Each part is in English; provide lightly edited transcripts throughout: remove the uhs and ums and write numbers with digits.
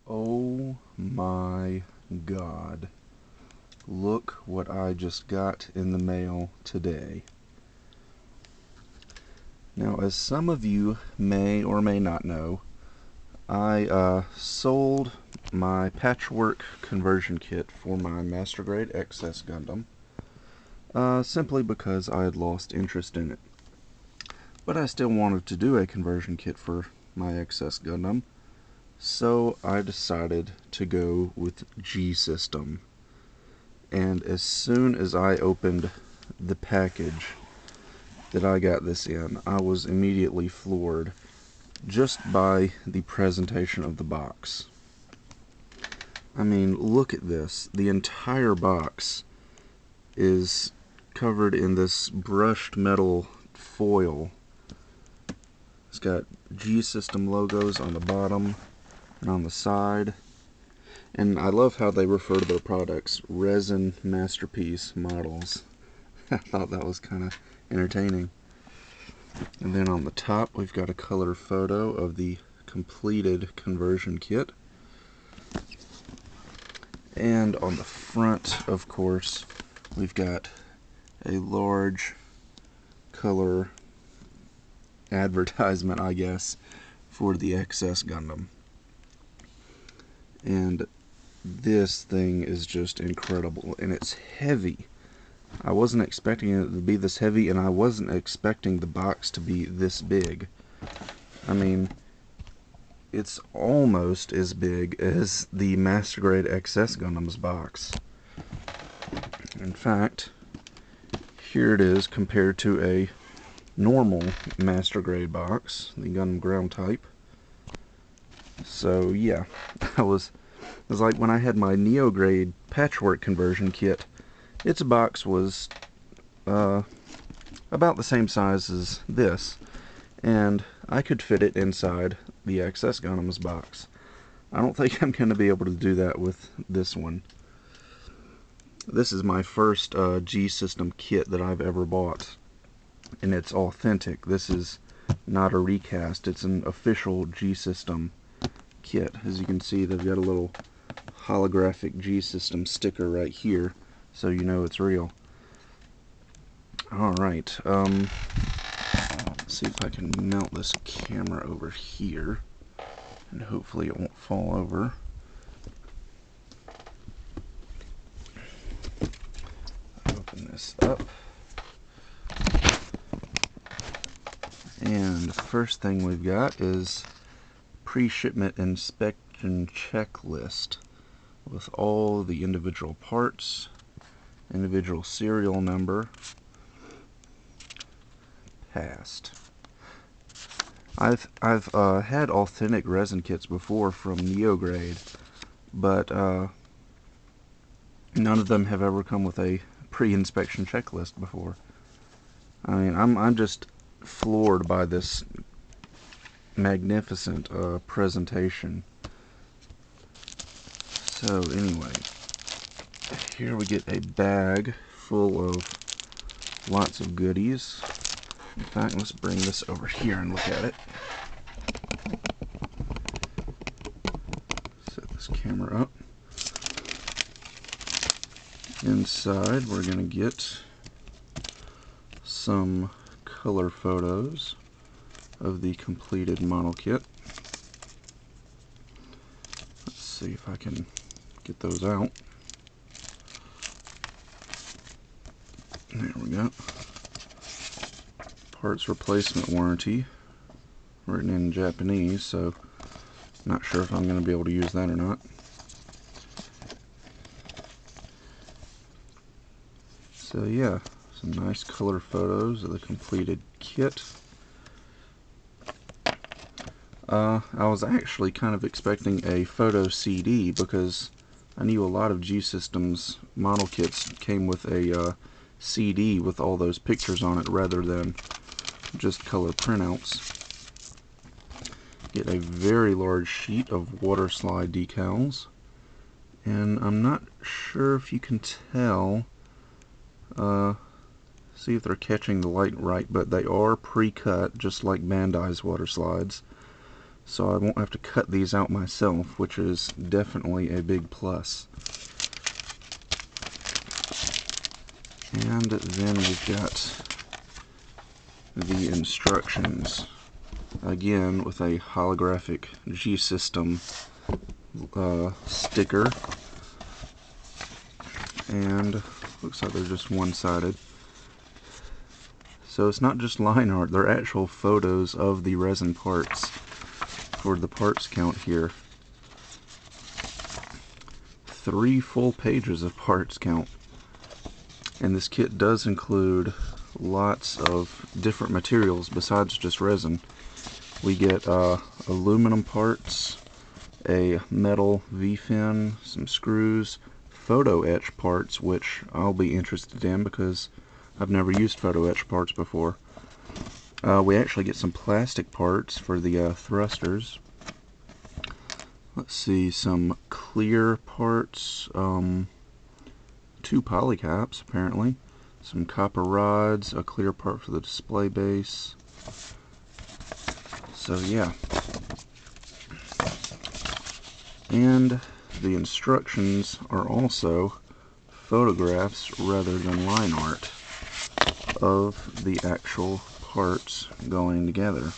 Oh my God. Look what I just got in the mail today. Now, as some of you may or may not know, I sold my patchwork conversion kit for my Master Grade XS Gundam, simply because I had lost interest in it. But I still wanted to do a conversion kit for my XS Gundam, so I decided to go with G-System. And as soon as I opened the package that I got this in, I was immediately floored just by the presentation of the box. I mean, look at this. The entire box is covered in this brushed metal foil. It's got G-System logos on the bottom and on the side. And I love how they refer to their products, Resin Masterpiece Models. I thought that was kind of entertaining. And then on the top, we've got a color photo of the completed conversion kit. And on the front, of course, we've got a large color advertisement, I guess, for the XS Gundam. And this thing is just incredible, and it's heavy. I wasn't expecting it to be this heavy, and I wasn't expecting the box to be this big. I mean, it's almost as big as the Master Grade XS Gundam's box. In fact, here it is compared to a normal Master Grade box, the Gundam ground type. So yeah, it was like when I had my Neo Grade patchwork conversion kit. Its box was about the same size as this, and I could fit it inside the XS Gundam's box. I don't think I'm going to be able to do that with this one. This is my first G-System kit that I've ever bought, and it's authentic. This is not a recast, it's an official G-System kit. As you can see, they've got a little holographic G-System sticker right here, so you know it's real. Alright, let's see if I can mount this camera over here, and hopefully it won't fall over. Open this up. And the first thing we've got is Pre-Shipment Inspection Checklist with all the individual parts, individual serial number, passed. I've had authentic resin kits before from Neo Grade, but none of them have ever come with a pre-inspection checklist before. I mean, I'm just floored by this magnificent presentation. So anyway, here we get a bag full of lots of goodies. In fact, let's bring this over here and look at it. Set this camera up. Inside, we're going to get some color photos of the completed model kit. Let's see if I can get those out. There we go. Parts replacement warranty, written in Japanese, so not sure if I'm going to be able to use that or not. So yeah, some nice color photos of the completed kit. I was actually kind of expecting a photo CD because I knew a lot of G-System's model kits came with a CD with all those pictures on it rather than just color printouts. Get a very large sheet of Waterslide Decals, and I'm not sure if you can tell, see if they're catching the light right, but they are pre-cut just like Bandai's water slides. so I won't have to cut these out myself, which is definitely a big plus. And then we've got the instructions, again with a holographic G-System sticker, and looks like they're just one-sided. So it's not just line art, they're actual photos of the resin parts for the parts count here. 3 full pages of parts count. And this kit does include lots of different materials besides just resin. We get aluminum parts, a metal V-fin, some screws, photo etch parts, which I'll be interested in because I've never used photo etch parts before. We actually get some plastic parts for the thrusters. Let's see, some clear parts, 2 polycaps apparently, some copper rods, a clear part for the display base. So yeah. And the instructions are also photographs rather than line art of the actual parts going together.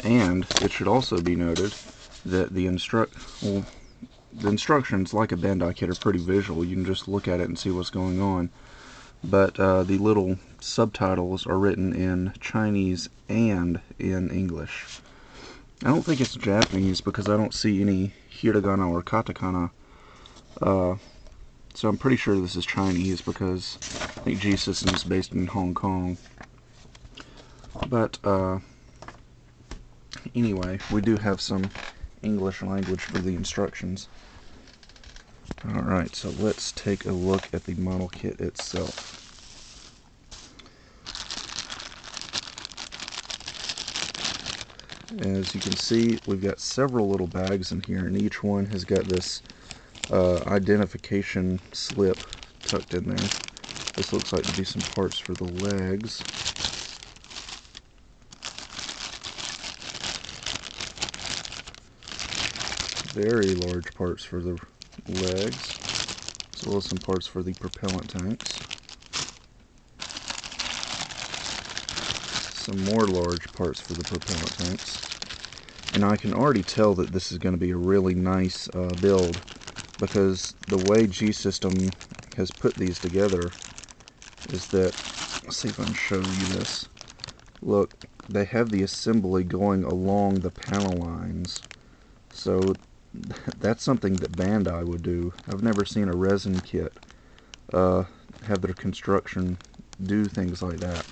And it should also be noted that the instructions, like a Bandai kit, are pretty visual. You can just look at it and see what's going on. But the little subtitles are written in Chinese and in English. I don't think it's Japanese because I don't see any hiragana or katakana. So I'm pretty sure this is Chinese because I think G-System is based in Hong Kong. But anyway, we do have some English language for the instructions. Alright, so let's take a look at the model kit itself. As you can see, we've got several little bags in here, and each one has got this identification slip tucked in there. This looks like to be some parts for the legs. Very large parts for the legs, as well as some parts for the propellant tanks. Some more large parts for the propellant tanks. And I can already tell that this is going to be a really nice build, because the way G-System has put these together is that, let's see if I can show you this. Look, they have the assembly going along the panel lines. So that's something that Bandai would do. I've never seen a resin kit have their construction do things like that.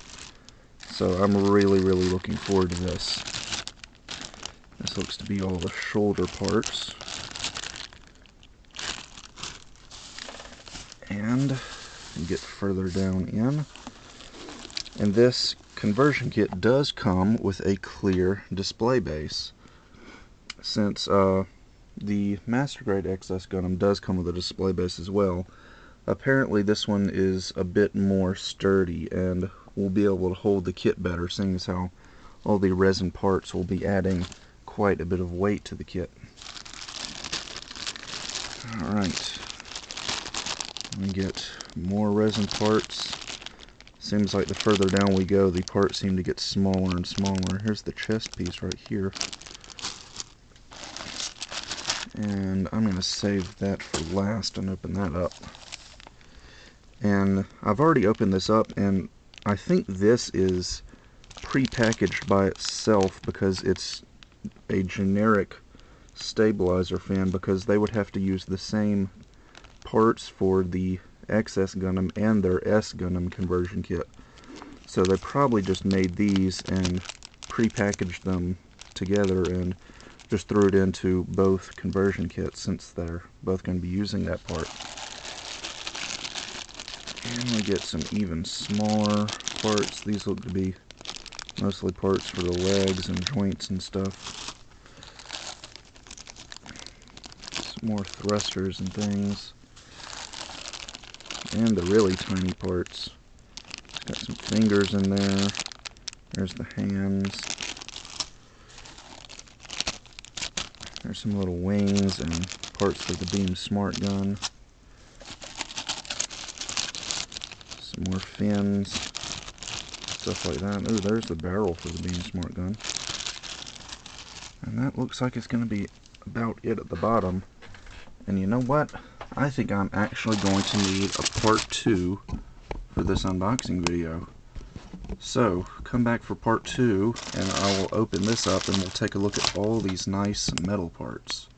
So I'm really looking forward to this. This looks to be all the shoulder parts. And get further down in. And this conversion kit does come with a clear display base. Since the Master Grade XS Gundam does come with a display base as well, apparently this one is a bit more sturdy and will be able to hold the kit better, seeing as how all the resin parts will be adding quite a bit of weight to the kit. Alright, we get more resin parts. Seems like the further down we go, the parts seem to get smaller and smaller. Here's the chest piece right here. And I'm going to save that for last and open that up. And I've already opened this up, and I think this is pre-packaged by itself because it's a generic stabilizer fan, because they would have to use the same parts for the XS Gundam and their S Gundam conversion kit. So they probably just made these and pre-packaged them together and just threw it into both conversion kits, since they're both going to be using that part. And we get some even smaller parts. These look to be mostly parts for the legs and joints and stuff. Some more thrusters and things. And the really tiny parts. Got some fingers in there. There's the hands. There's some little wings and parts for the beam smart gun. Some more fins. Stuff like that. Ooh, there's the barrel for the beam smart gun. And that looks like it's going to be about it at the bottom. And you know what? I think I'm actually going to need a part 2 for this unboxing video. So, come back for part 2 and I will open this up and we'll take a look at all these nice metal parts.